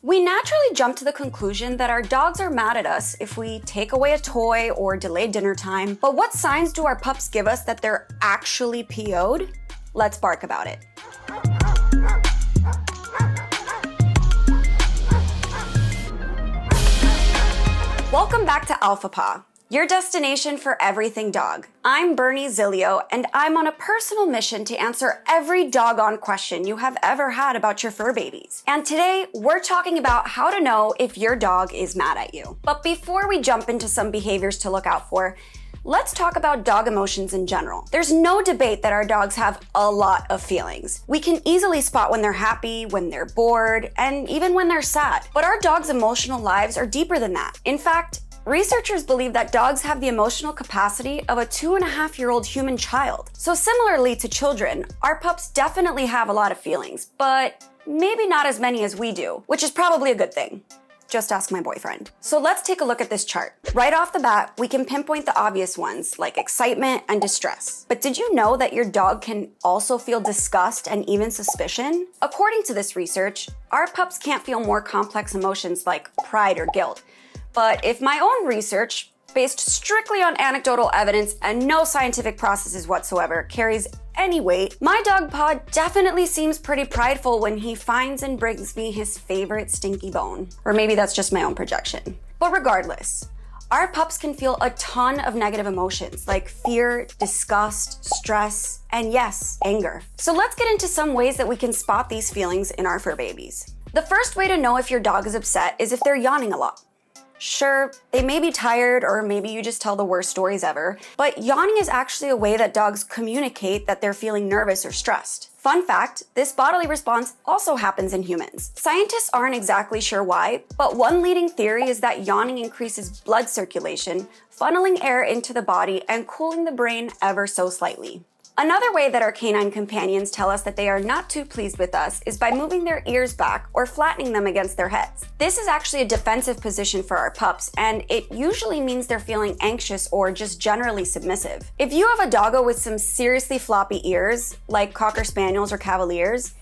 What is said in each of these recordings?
We naturally jump to the conclusion that our dogs are mad at us if we take away a toy or delay dinner time, but what signs do our pups give us that they're actually PO'd? Let's bark about it. Welcome back to Alpha Paw, your destination for everything dog. I'm Bernie Zilio, and I'm on a personal mission to answer every doggone question you have ever had about your fur babies. And today, we're talking about how to know if your dog is mad at you. But before we jump into some behaviors to look out for, let's talk about dog emotions in general. There's no debate that our dogs have a lot of feelings. We can easily spot when they're happy, when they're bored, and even when they're sad. But our dogs' emotional lives are deeper than that. In fact, researchers believe that dogs have the emotional capacity of a 2.5-year-old human child. So similarly to children, our pups definitely have a lot of feelings, but maybe not as many as we do, which is probably a good thing. Just ask my boyfriend. So let's take a look at this chart. Right off the bat, we can pinpoint the obvious ones like excitement and distress. But did you know that your dog can also feel disgust and even suspicion? According to this research, our pups can't feel more complex emotions like pride or guilt. But if my own research, based strictly on anecdotal evidence and no scientific processes whatsoever, carries any weight, my dog Pod definitely seems pretty prideful when he finds and brings me his favorite stinky bone. Or maybe that's just my own projection. But regardless, our pups can feel a ton of negative emotions like fear, disgust, stress, and yes, anger. So let's get into some ways that we can spot these feelings in our fur babies. The first way to know if your dog is upset is if they're yawning a lot. Sure, they may be tired or maybe you just tell the worst stories ever, but yawning is actually a way that dogs communicate that they're feeling nervous or stressed. Fun fact, this bodily response also happens in humans. Scientists aren't exactly sure why, but one leading theory is that yawning increases blood circulation, funneling air into the body and cooling the brain ever so slightly. Another way that our canine companions tell us that they are not too pleased with us is by moving their ears back or flattening them against their heads. This is actually a defensive position for our pups, and it usually means they're feeling anxious or just generally submissive. If you have a doggo with some seriously floppy ears, like Cocker Spaniels or Cavaliers,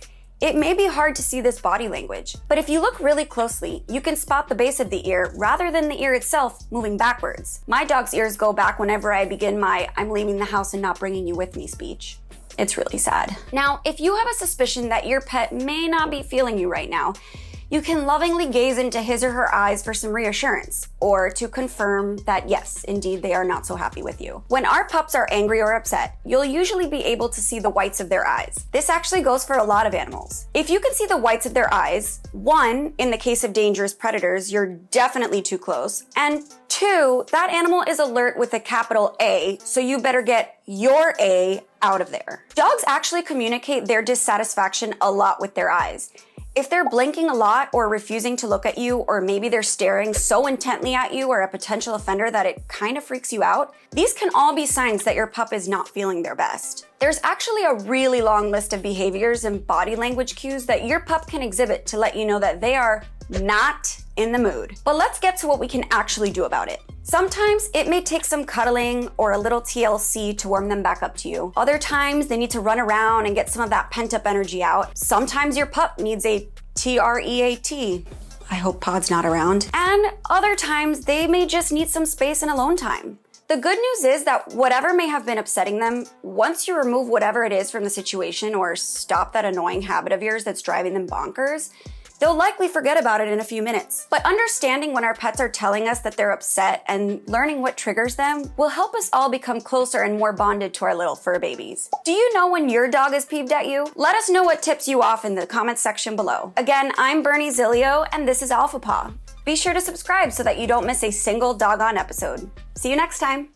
it may be hard to see this body language, but if you look really closely, you can spot the base of the ear rather than the ear itself moving backwards. My dog's ears go back whenever I begin my "I'm leaving the house and not bringing you with me" speech. It's really sad. Now, if you have a suspicion that your pet may not be feeling you right now, you can lovingly gaze into his or her eyes for some reassurance, or to confirm that yes, indeed they are not so happy with you. When our pups are angry or upset, you'll usually be able to see the whites of their eyes. This actually goes for a lot of animals. If you can see the whites of their eyes, 1, in the case of dangerous predators, you're definitely too close, and 2, that animal is alert with a capital A, so you better get your A out of there. Dogs actually communicate their dissatisfaction a lot with their eyes. If they're blinking a lot or refusing to look at you, or maybe they're staring so intently at you or a potential offender that it kind of freaks you out, these can all be signs that your pup is not feeling their best. There's actually a really long list of behaviors and body language cues that your pup can exhibit to let you know that they are not in the mood. But let's get to what we can actually do about it. Sometimes it may take some cuddling or a little TLC to warm them back up to you. Other times they need to run around and get some of that pent up energy out. Sometimes your pup needs a TREAT. I hope Pod's not around. And other times they may just need some space and alone time. The good news is that whatever may have been upsetting them, once you remove whatever it is from the situation or stop that annoying habit of yours that's driving them bonkers, they'll likely forget about it in a few minutes. But understanding when our pets are telling us that they're upset and learning what triggers them will help us all become closer and more bonded to our little fur babies. Do you know when your dog is peeved at you? Let us know what tips you off in the comments section below. Again, I'm Bernie Zilio, and this is Alpha Paw. Be sure to subscribe so that you don't miss a single doggone episode. See you next time.